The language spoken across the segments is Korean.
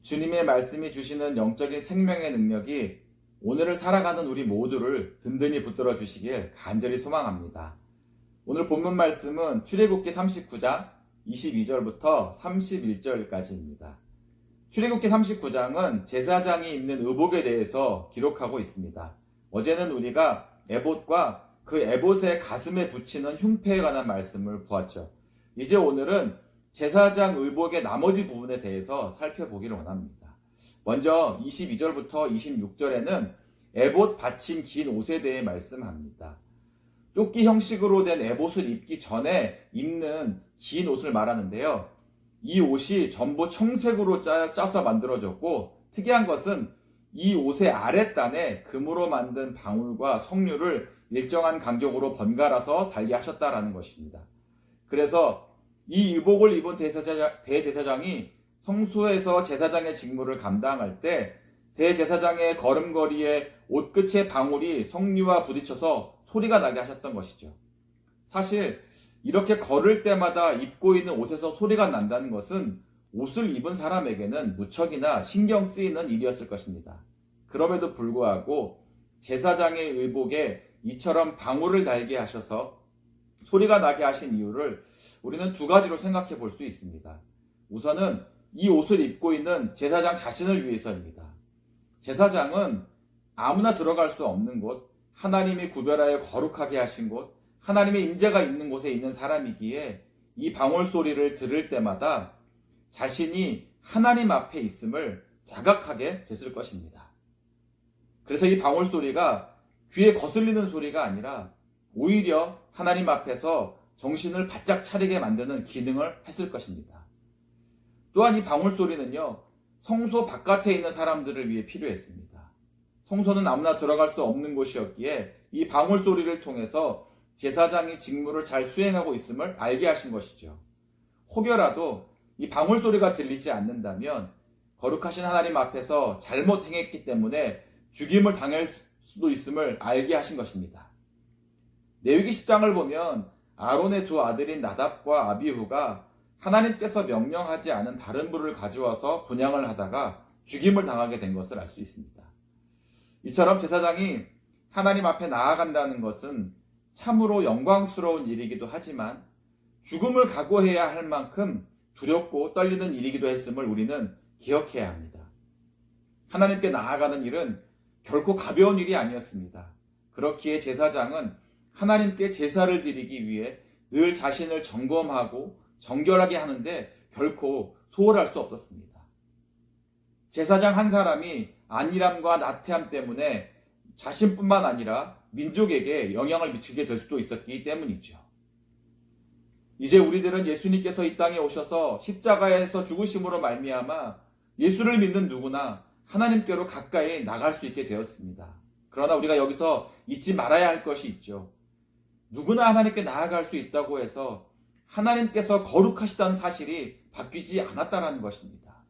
주님의 말씀이 주시는 영적인 생명의 능력이 오늘을 살아가는 우리 모두를 든든히 붙들어 주시길 간절히 소망합니다. 오늘 본문 말씀은 출애굽기 39장 22절부터 31절까지입니다. 출애굽기 39장은 제사장이 입는 의복에 대해서 기록하고 있습니다. 어제는 우리가 에봇과 그 에봇의 가슴에 붙이는 흉패에 관한 말씀을 보았죠. 이제 오늘은 제사장 의복의 나머지 부분에 대해서 살펴보기를 원합니다. 먼저 22절부터 26절에는 에봇 받침 긴 옷에 대해 말씀합니다. 조끼 형식으로 된 에봇을 입기 전에 입는 긴 옷을 말하는데요. 이 옷이 전부 청색으로 짜서 만들어졌고, 특이한 것은 이 옷의 아랫단에 금으로 만든 방울과 석류를 일정한 간격으로 번갈아서 달게 하셨다라는 것입니다. 그래서 이 의복을 입은 대제사장이 성소에서 제사장의 직무를 감당할 때 대제사장의 걸음걸이에 옷끝의 방울이 석류와 부딪혀서 소리가 나게 하셨던 것이죠. 사실 이렇게 걸을 때마다 입고 있는 옷에서 소리가 난다는 것은 옷을 입은 사람에게는 무척이나 신경 쓰이는 일이었을 것입니다. 그럼에도 불구하고 제사장의 의복에 이처럼 방울을 달게 하셔서 소리가 나게 하신 이유를 우리는 두 가지로 생각해 볼 수 있습니다. 우선은 이 옷을 입고 있는 제사장 자신을 위해서입니다. 제사장은 아무나 들어갈 수 없는 곳, 하나님이 구별하여 거룩하게 하신 곳, 하나님의 임재가 있는 곳에 있는 사람이기에 이 방울 소리를 들을 때마다 자신이 하나님 앞에 있음을 자각하게 됐을 것입니다. 그래서 이 방울 소리가 귀에 거슬리는 소리가 아니라 오히려 하나님 앞에서 정신을 바짝 차리게 만드는 기능을 했을 것입니다. 또한 이 방울 소리는요, 성소 바깥에 있는 사람들을 위해 필요했습니다. 성소는 아무나 들어갈 수 없는 곳이었기에 이 방울 소리를 통해서 제사장이 직무를 잘 수행하고 있음을 알게 하신 것이죠. 혹여라도 이 방울 소리가 들리지 않는다면 거룩하신 하나님 앞에서 잘못 행했기 때문에 죽임을 당할 수도 있음을 알게 하신 것입니다. 레위기 10장을 보면 아론의 두 아들인 나답과 아비후가 하나님께서 명령하지 않은 다른 불을 가져와서 분향을 하다가 죽임을 당하게 된 것을 알 수 있습니다. 이처럼 제사장이 하나님 앞에 나아간다는 것은 참으로 영광스러운 일이기도 하지만 죽음을 각오해야 할 만큼 두렵고 떨리는 일이기도 했음을 우리는 기억해야 합니다. 하나님께 나아가는 일은 결코 가벼운 일이 아니었습니다. 그렇기에 제사장은 하나님께 제사를 드리기 위해 늘 자신을 점검하고 정결하게 하는데 결코 소홀할 수 없었습니다. 제사장 한 사람이 안일함과 나태함 때문에 자신뿐만 아니라 민족에게 영향을 미치게 될 수도 있었기 때문이죠. 이제 우리들은 예수님께서 이 땅에 오셔서 십자가에서 죽으심으로 말미암아 예수를 믿는 누구나 하나님께로 가까이 나갈 수 있게 되었습니다. 그러나 우리가 여기서 잊지 말아야 할 것이 있죠. 누구나 하나님께 나아갈 수 있다고 해서 하나님께서 거룩하시다는 사실이 바뀌지 않았다는 것입니다.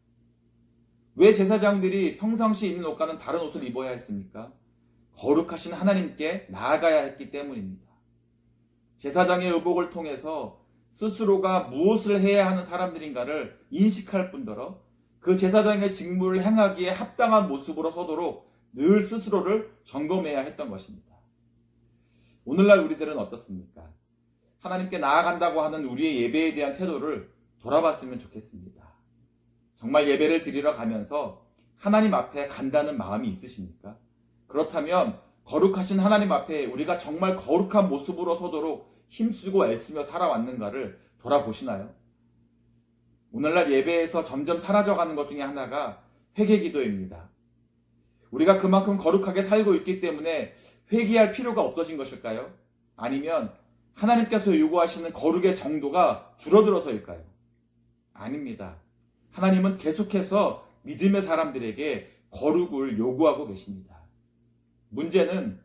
왜 제사장들이 평상시 입는 옷과는 다른 옷을 입어야 했습니까? 거룩하신 하나님께 나아가야 했기 때문입니다. 제사장의 의복을 통해서 스스로가 무엇을 해야 하는 사람들인가를 인식할 뿐더러 그 제사장의 직무를 행하기에 합당한 모습으로 서도록 늘 스스로를 점검해야 했던 것입니다. 오늘날 우리들은 어떻습니까? 하나님께 나아간다고 하는 우리의 예배에 대한 태도를 돌아봤으면 좋겠습니다. 정말 예배를 드리러 가면서 하나님 앞에 간다는 마음이 있으십니까? 그렇다면 거룩하신 하나님 앞에 우리가 정말 거룩한 모습으로 서도록 힘쓰고 애쓰며 살아왔는가를 돌아보시나요? 오늘날 예배에서 점점 사라져가는 것 중에 하나가 회개기도입니다. 우리가 그만큼 거룩하게 살고 있기 때문에 회개할 필요가 없어진 것일까요? 아니면 하나님께서 요구하시는 거룩의 정도가 줄어들어서일까요? 아닙니다. 하나님은 계속해서 믿음의 사람들에게 거룩을 요구하고 계십니다. 문제는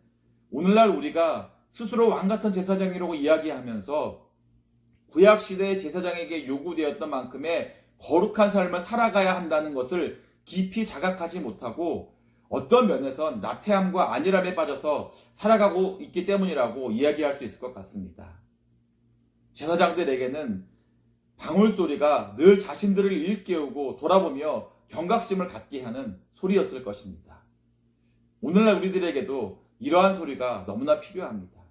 오늘날 우리가 스스로 왕같은 제사장이라고 이야기하면서 구약시대의 제사장에게 요구되었던 만큼의 거룩한 삶을 살아가야 한다는 것을 깊이 자각하지 못하고 어떤 면에선 나태함과 안일함에 빠져서 살아가고 있기 때문이라고 이야기할 수 있을 것 같습니다. 제사장들에게는 방울소리가 늘 자신들을 일깨우고 돌아보며 경각심을 갖게 하는 소리였을 것입니다. 오늘날 우리들에게도 이러한 소리가 너무나 필요합니다.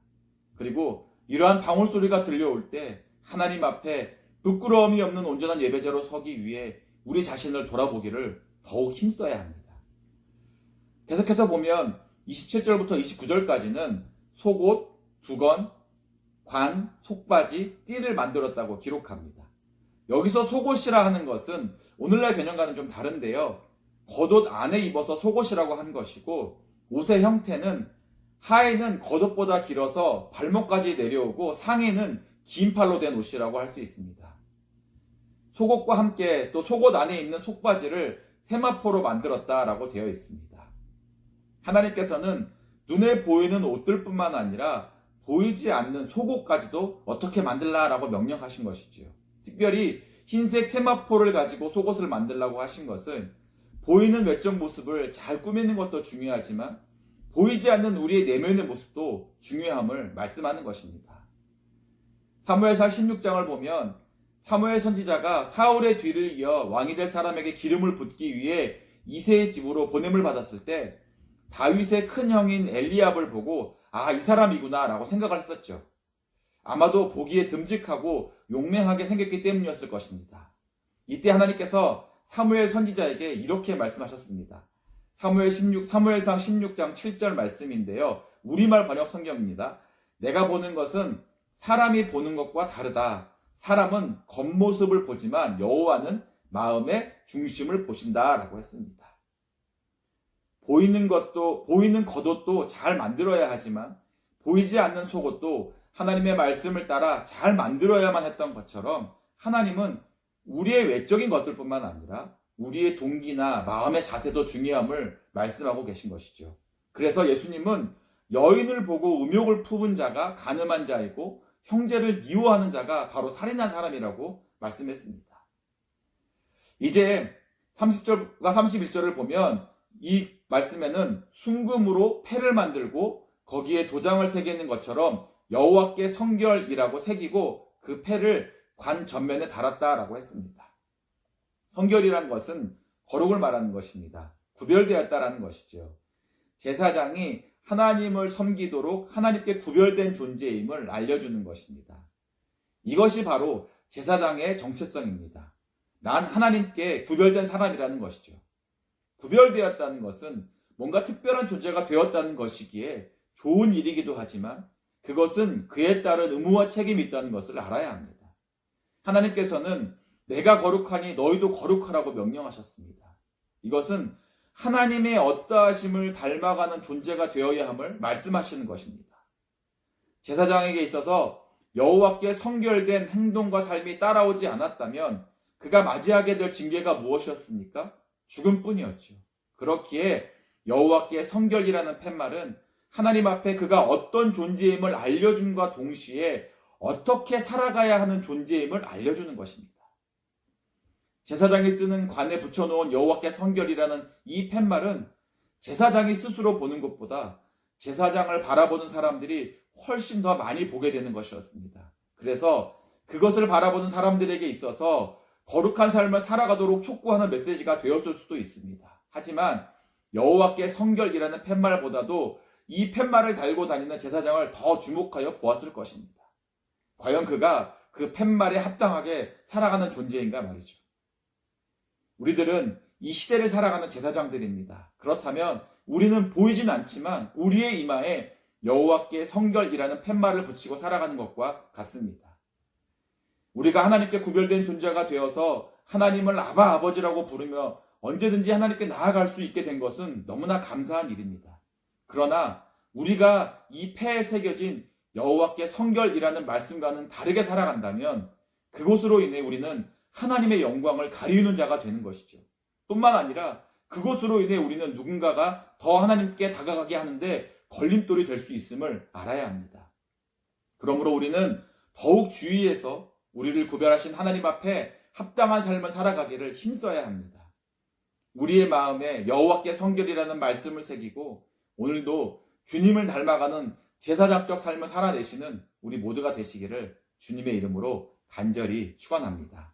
그리고 이러한 방울소리가 들려올 때 하나님 앞에 부끄러움이 없는 온전한 예배자로 서기 위해 우리 자신을 돌아보기를 더욱 힘써야 합니다. 계속해서 보면 27절부터 29절까지는 속옷, 두건, 관, 속바지, 띠를 만들었다고 기록합니다. 여기서 속옷이라 하는 것은 오늘날 개념과는 좀 다른데요. 겉옷 안에 입어서 속옷이라고 한 것이고, 옷의 형태는 하의는 겉옷보다 길어서 발목까지 내려오고 상의는 긴 팔로 된 옷이라고 할 수 있습니다. 속옷과 함께 또 속옷 안에 입는 속바지를 세마포로 만들었다라고 되어 있습니다. 하나님께서는 눈에 보이는 옷들뿐만 아니라 보이지 않는 속옷까지도 어떻게 만들라라고 명령하신 것이지요. 특별히 흰색 세마포를 가지고 속옷을 만들라고 하신 것은 보이는 외적 모습을 잘 꾸미는 것도 중요하지만 보이지 않는 우리의 내면의 모습도 중요함을 말씀하는 것입니다. 사무엘상 16장을 보면 사무엘 선지자가 사울의 뒤를 이어 왕이 될 사람에게 기름을 붓기 위해 이새의 집으로 보냄을 받았을 때 다윗의 큰 형인 엘리압을 보고 이 사람이구나 라고 생각을 했었죠. 아마도 보기에 듬직하고 용맹하게 생겼기 때문이었을 것입니다. 이때 하나님께서 사무엘 선지자에게 이렇게 말씀하셨습니다. 사무엘상 16장 7절 말씀인데요. 우리말 번역 성경입니다. 내가 보는 것은 사람이 보는 것과 다르다. 사람은 겉모습을 보지만 여호와는 마음의 중심을 보신다라고 했습니다. 보이는 겉옷도 잘 만들어야 하지만 보이지 않는 속옷도 하나님의 말씀을 따라 잘 만들어야만 했던 것처럼 하나님은 우리의 외적인 것들뿐만 아니라 우리의 동기나 마음의 자세도 중요함을 말씀하고 계신 것이죠. 그래서 예수님은 여인을 보고 음욕을 품은 자가 간음한 자이고 형제를 미워하는 자가 바로 살인한 사람이라고 말씀했습니다. 이제 30절과 31절을 보면 이 말씀에는 순금으로 패를 만들고 거기에 도장을 새기는 것처럼 여호와께 성결이라고 새기고 그 패를 관 전면에 달았다라고 했습니다. 성결이란 것은 거룩을 말하는 것입니다. 구별되었다라는 것이죠. 제사장이 하나님을 섬기도록 하나님께 구별된 존재임을 알려주는 것입니다. 이것이 바로 제사장의 정체성입니다. 난 하나님께 구별된 사람이라는 것이죠. 구별되었다는 것은 뭔가 특별한 존재가 되었다는 것이기에 좋은 일이기도 하지만 그것은 그에 따른 의무와 책임이 있다는 것을 알아야 합니다. 하나님께서는 내가 거룩하니 너희도 거룩하라고 명령하셨습니다. 이것은 하나님의 어떠하심을 닮아가는 존재가 되어야 함을 말씀하시는 것입니다. 제사장에게 있어서 여호와께 성결된 행동과 삶이 따라오지 않았다면 그가 맞이하게 될 징계가 무엇이었습니까? 죽음뿐이었죠. 그렇기에 여호와께 성결이라는 팻말은 하나님 앞에 그가 어떤 존재임을 알려줌과 동시에 어떻게 살아가야 하는 존재임을 알려주는 것입니다. 제사장이 쓰는 관에 붙여놓은 여호와께 성결이라는 이 팻말은 제사장이 스스로 보는 것보다 제사장을 바라보는 사람들이 훨씬 더 많이 보게 되는 것이었습니다. 그래서 그것을 바라보는 사람들에게 있어서 거룩한 삶을 살아가도록 촉구하는 메시지가 되었을 수도 있습니다. 하지만 여호와께 성결이라는 팻말보다도 이 팻말을 달고 다니는 제사장을 더 주목하여 보았을 것입니다. 과연 그가 그 팻말에 합당하게 살아가는 존재인가 말이죠. 우리들은 이 시대를 살아가는 제사장들입니다. 그렇다면 우리는 보이진 않지만 우리의 이마에 여호와께 성결이라는 팻말을 붙이고 살아가는 것과 같습니다. 우리가 하나님께 구별된 존재가 되어서 하나님을 아버지라고 부르며 언제든지 하나님께 나아갈 수 있게 된 것은 너무나 감사한 일입니다. 그러나 우리가 이 폐에 새겨진 여호와께 성결이라는 말씀과는 다르게 살아간다면 그것으로 인해 우리는 하나님의 영광을 가리우는 자가 되는 것이죠. 뿐만 아니라 그것으로 인해 우리는 누군가가 더 하나님께 다가가게 하는데 걸림돌이 될 수 있음을 알아야 합니다. 그러므로 우리는 더욱 주의해서 우리를 구별하신 하나님 앞에 합당한 삶을 살아가기를 힘써야 합니다. 우리의 마음에 여호와께 성결이라는 말씀을 새기고 오늘도 주님을 닮아가는 제사장적 삶을 살아내시는 우리 모두가 되시기를 주님의 이름으로 간절히 축원합니다.